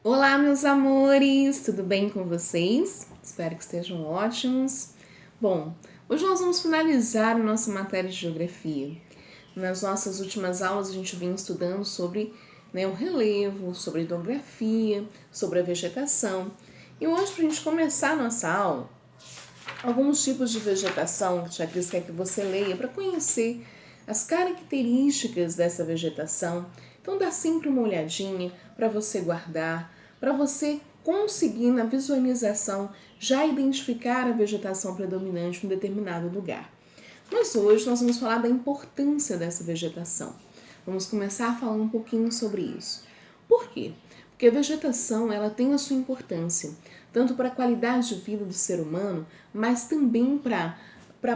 Olá, meus amores! Tudo bem com vocês? Espero que estejam ótimos. Bom, hoje nós vamos finalizar a nossa matéria de geografia. Nas nossas últimas aulas a gente vinha estudando sobre o relevo, sobre a hidrografia, sobre a vegetação. E hoje, para a gente começar a nossa aula, alguns tipos de vegetação que a Cris quer que você leia para conhecer as características dessa vegetação. Então dá sempre uma olhadinha para você guardar, para você conseguir na visualização já identificar a vegetação predominante em um determinado lugar. Mas hoje nós vamos falar da importância dessa vegetação. Vamos começar falando um pouquinho sobre isso. Por quê? Porque a vegetação ela tem a sua importância, tanto para a qualidade de vida do ser humano, mas também para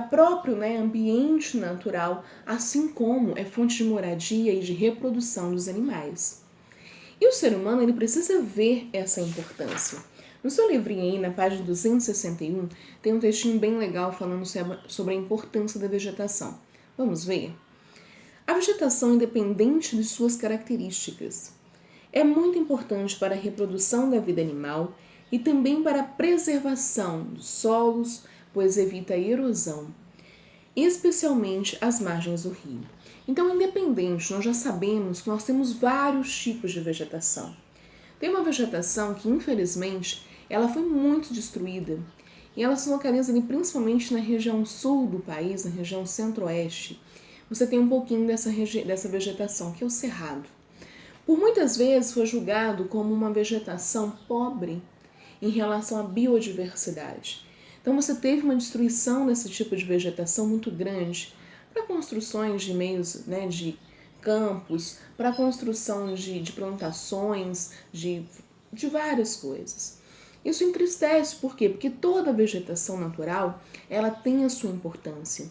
próprio ambiente natural, assim como é fonte de moradia e de reprodução dos animais. E o ser humano ele precisa ver essa importância. No seu livrinho aí, na página 261, tem um textinho bem legal falando sobre a importância da vegetação. Vamos ver? A vegetação, independente de suas características, é muito importante para a reprodução da vida animal e também para a preservação dos solos, pois evita a erosão, especialmente às margens do rio. Então, independente, nós já sabemos que nós temos vários tipos de vegetação. Tem uma vegetação que, infelizmente, ela foi muito destruída e ela se localiza ali, principalmente na região sul do país, na região centro-oeste. Você tem um pouquinho dessa vegetação, que é o cerrado. Por muitas vezes foi julgado como uma vegetação pobre em relação à biodiversidade. Então você teve uma destruição desse tipo de vegetação muito grande para construções de meios, de campos, para a construção de plantações, de várias coisas. Isso entristece, por quê? Porque toda vegetação natural ela tem a sua importância,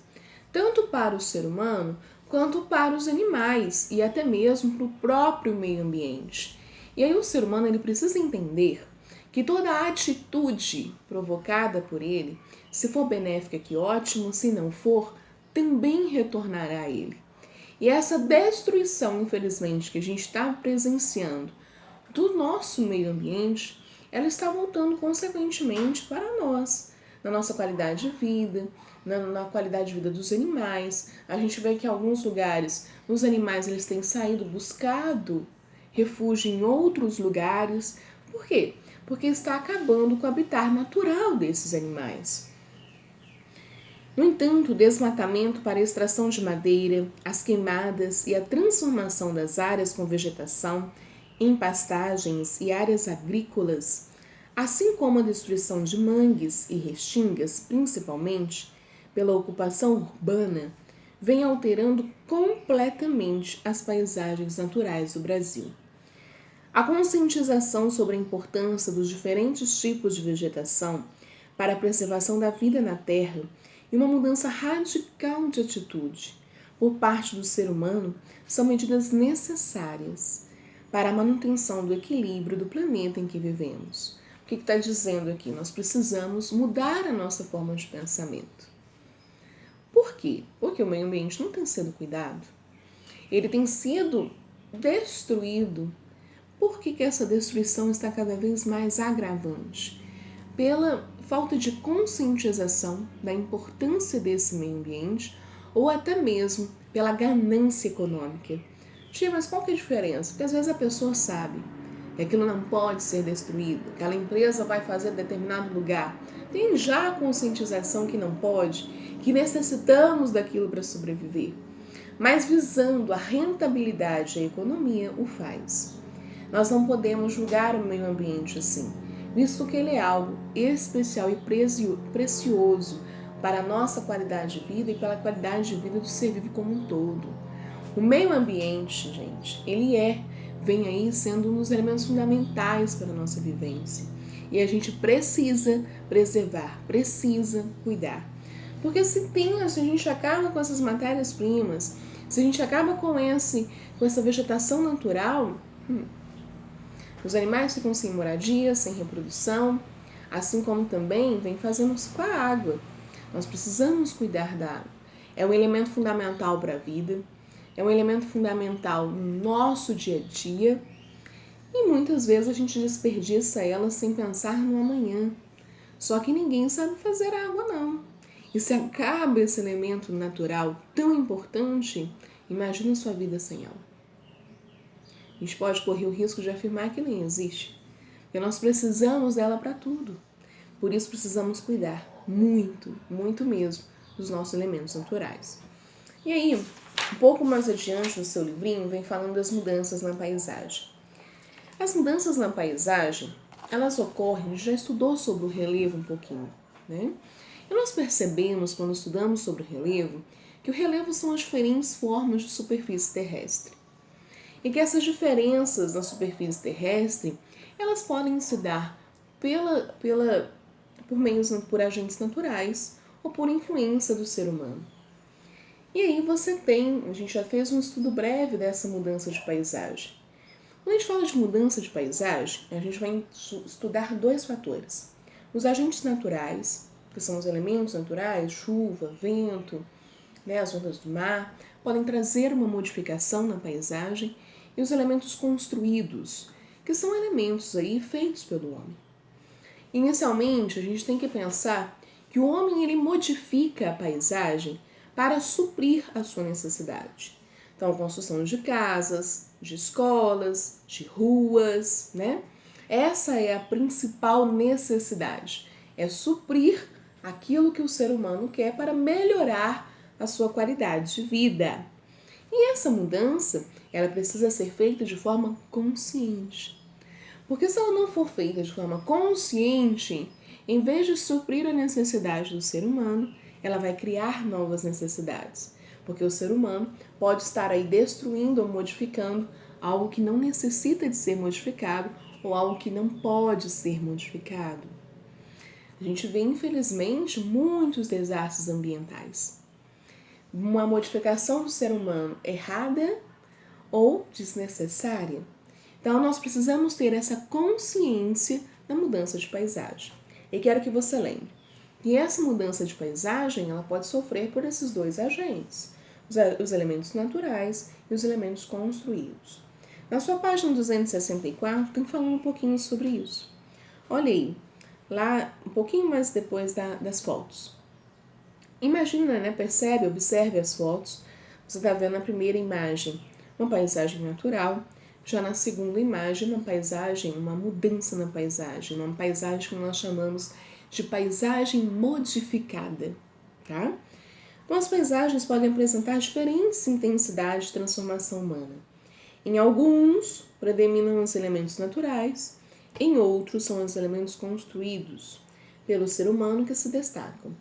tanto para o ser humano quanto para os animais e até mesmo para o próprio meio ambiente. E aí o ser humano ele precisa entender que toda atitude provocada por ele, se for benéfica, que ótimo, se não for, também retornará a ele. E essa destruição, infelizmente, que a gente está presenciando do nosso meio ambiente, ela está voltando consequentemente para nós, na nossa qualidade de vida, na qualidade de vida dos animais. A gente vê que em alguns lugares os animais eles têm saído, buscado refúgio em outros lugares. Por quê? Porque está acabando com o habitat natural desses animais. No entanto, o desmatamento para a extração de madeira, as queimadas e a transformação das áreas com vegetação em pastagens e áreas agrícolas, assim como a destruição de mangues e restingas, principalmente pela ocupação urbana, vem alterando completamente as paisagens naturais do Brasil. A conscientização sobre a importância dos diferentes tipos de vegetação para a preservação da vida na Terra e uma mudança radical de atitude por parte do ser humano são medidas necessárias para a manutenção do equilíbrio do planeta em que vivemos. O que está dizendo aqui? Nós precisamos mudar a nossa forma de pensamento. Por quê? Porque o meio ambiente não tem sido cuidado. Ele tem sido destruído. Por que essa destruição está cada vez mais agravante? Pela falta de conscientização da importância desse meio ambiente ou até mesmo pela ganância econômica. Tia, mas qual que é a diferença? Porque às vezes a pessoa sabe que aquilo não pode ser destruído, aquela empresa vai fazer em determinado lugar. Tem já a conscientização que não pode, que necessitamos daquilo para sobreviver. Mas visando a rentabilidade e a economia, o faz. Nós não podemos julgar o meio ambiente assim, visto que ele é algo especial e precioso para a nossa qualidade de vida e pela qualidade de vida do ser vivo como um todo. O meio ambiente, gente, vem aí sendo um dos elementos fundamentais para a nossa vivência. E a gente precisa preservar, precisa cuidar. Porque se a gente acaba com essas matérias-primas, se a gente acaba com essa vegetação natural, os animais ficam sem moradia, sem reprodução, assim como também vem fazendo isso com a água. Nós precisamos cuidar da água. É um elemento fundamental para a vida, é um elemento fundamental no nosso dia a dia E muitas vezes a gente desperdiça ela sem pensar no amanhã. Só que ninguém sabe fazer água, não. E se acaba esse elemento natural tão importante, imagina sua vida sem ela. A gente pode correr o risco de afirmar que nem existe. Porque nós precisamos dela para tudo. Por isso precisamos cuidar muito, muito mesmo dos nossos elementos naturais. E aí, um pouco mais adiante no seu livrinho, vem falando das mudanças na paisagem. As mudanças na paisagem, elas ocorrem, a gente já estudou sobre o relevo um pouquinho, né? E nós percebemos, quando estudamos sobre o relevo, que o relevo são as diferentes formas de superfície terrestre. E que essas diferenças na superfície terrestre, elas podem se dar por agentes naturais ou por influência do ser humano. E aí a gente já fez um estudo breve dessa mudança de paisagem. Quando a gente fala de mudança de paisagem, a gente vai estudar dois fatores. Os agentes naturais, que são os elementos naturais, chuva, vento, as ondas do mar, podem trazer uma modificação na paisagem, e os elementos construídos, que são elementos aí feitos pelo homem. Inicialmente, a gente tem que pensar que o homem ele modifica a paisagem para suprir a sua necessidade. Então, a construção de casas, de escolas, de ruas, né? Essa é a principal necessidade, é suprir aquilo que o ser humano quer para melhorar a sua qualidade de vida. E essa mudança, ela precisa ser feita de forma consciente. Porque se ela não for feita de forma consciente, em vez de suprir a necessidade do ser humano, ela vai criar novas necessidades. Porque o ser humano pode estar aí destruindo ou modificando algo que não necessita de ser modificado ou algo que não pode ser modificado. A gente vê, infelizmente, muitos desastres ambientais. Uma modificação do ser humano errada ou desnecessária. Então, nós precisamos ter essa consciência da mudança de paisagem. E quero que você lembre que essa mudança de paisagem ela pode sofrer por esses dois agentes, os elementos naturais e os elementos construídos. Na sua página 264, tem falando um pouquinho sobre isso. Olha aí, lá um pouquinho mais depois das fotos. Imagina, observe as fotos. Você está vendo na primeira imagem uma paisagem natural, já na segunda imagem uma mudança na paisagem, uma paisagem que nós chamamos de paisagem modificada, tá? Então, as paisagens podem apresentar diferentes intensidades de transformação humana. Em alguns, predominam os elementos naturais, em outros, são os elementos construídos pelo ser humano que se destacam.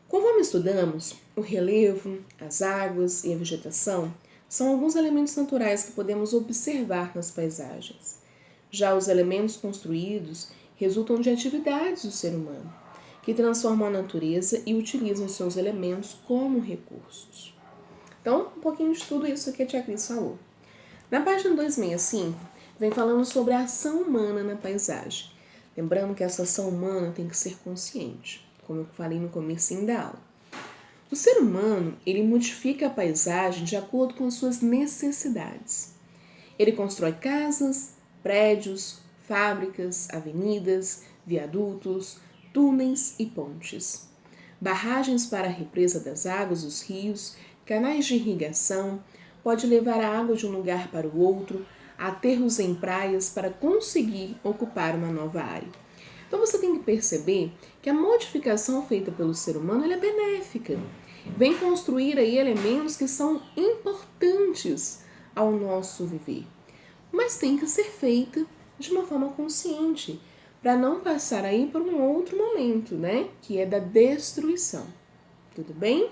Conforme estudamos, o relevo, as águas e a vegetação são alguns elementos naturais que podemos observar nas paisagens. Já os elementos construídos resultam de atividades do ser humano, que transformam a natureza e utilizam seus elementos como recursos. Então, um pouquinho de tudo isso que a tia Cris falou. Na página 265, vem falando sobre a ação humana na paisagem. Lembrando que essa ação humana tem que ser consciente, como eu falei no comecinho da aula. O ser humano, ele modifica a paisagem de acordo com as suas necessidades. Ele constrói casas, prédios, fábricas, avenidas, viadutos, túneis e pontes. Barragens para a represa das águas dos rios, canais de irrigação, pode levar a água de um lugar para o outro, aterros em praias para conseguir ocupar uma nova área. Então você tem que perceber que a modificação feita pelo ser humano ela é benéfica. Vem construir aí elementos que são importantes ao nosso viver. Mas tem que ser feita de uma forma consciente, para não passar aí por um outro momento, que é da destruição. Tudo bem?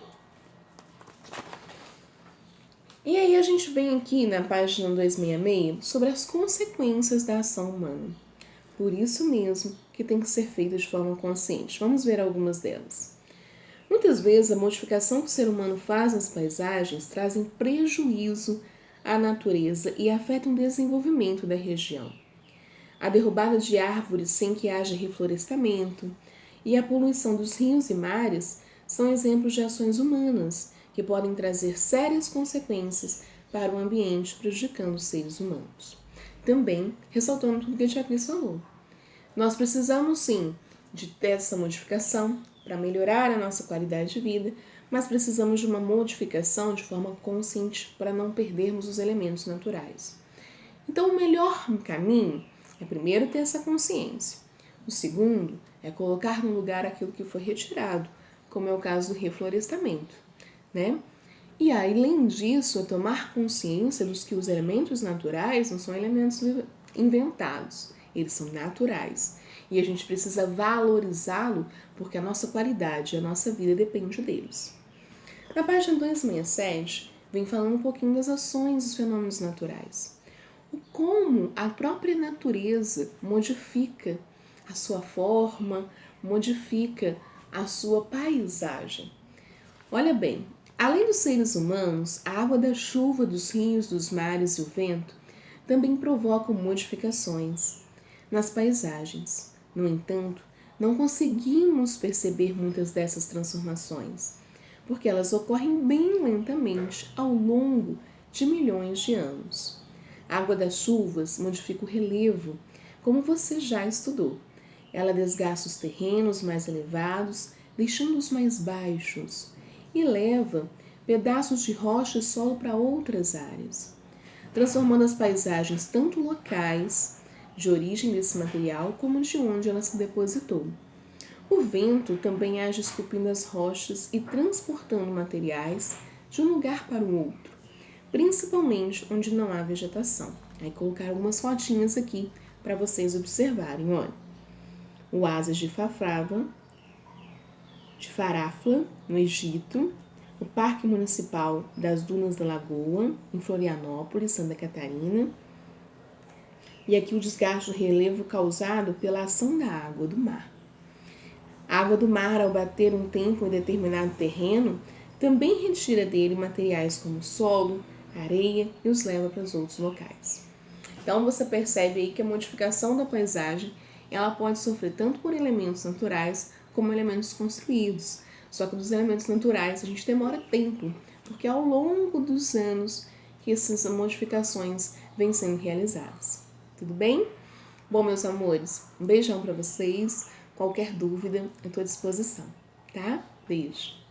E aí a gente vem aqui na página 266 sobre as consequências da ação humana. Por isso mesmo que tem que ser feita de forma consciente. Vamos ver algumas delas. Muitas vezes a modificação que o ser humano faz nas paisagens trazem prejuízo à natureza e afetam o desenvolvimento da região. A derrubada de árvores sem que haja reflorestamento e a poluição dos rios e mares são exemplos de ações humanas que podem trazer sérias consequências para o ambiente, prejudicando os seres humanos. também ressaltando tudo que a Tia Cris falou. Nós precisamos sim de ter essa modificação para melhorar a nossa qualidade de vida, mas precisamos de uma modificação de forma consciente para não perdermos os elementos naturais. Então, o melhor caminho é primeiro ter essa consciência. O segundo é colocar no lugar aquilo que foi retirado, como é o caso do reflorestamento, né? E além disso, é tomar consciência dos que os elementos naturais não são elementos inventados, eles são naturais. E a gente precisa valorizá-lo porque a nossa qualidade, a nossa vida depende deles. Na página 267, vem falando um pouquinho das ações dos fenômenos naturais. O como a própria natureza modifica a sua forma, modifica a sua paisagem. Olha bem, além dos seres humanos, a água da chuva, dos rios, dos mares e o vento também provocam modificações nas paisagens. No entanto, não conseguimos perceber muitas dessas transformações, porque elas ocorrem bem lentamente ao longo de milhões de anos. A água das chuvas modifica o relevo, como você já estudou. Ela desgasta os terrenos mais elevados, deixando-os mais baixos, e leva pedaços de rocha e solo para outras áreas, transformando as paisagens tanto locais, de origem desse material, como de onde ela se depositou. O vento também age esculpindo as rochas e transportando materiais de um lugar para o outro, principalmente onde não há vegetação. Aí colocar algumas fotinhas aqui para vocês observarem, olha. O oásis de Farafla, no Egito, o Parque Municipal das Dunas da Lagoa, em Florianópolis, Santa Catarina, e aqui o desgaste do relevo causado pela ação da água do mar. A água do mar, ao bater um tempo em determinado terreno, também retira dele materiais como solo, areia e os leva para os outros locais. Então você percebe aí que a modificação da paisagem ela pode sofrer tanto por elementos naturais como elementos construídos. Só que dos elementos naturais a gente demora tempo, porque ao longo dos anos que essas modificações vêm sendo realizadas. Tudo bem? Bom, meus amores, um beijão para vocês. Qualquer dúvida, eu estou à disposição, tá? Beijo!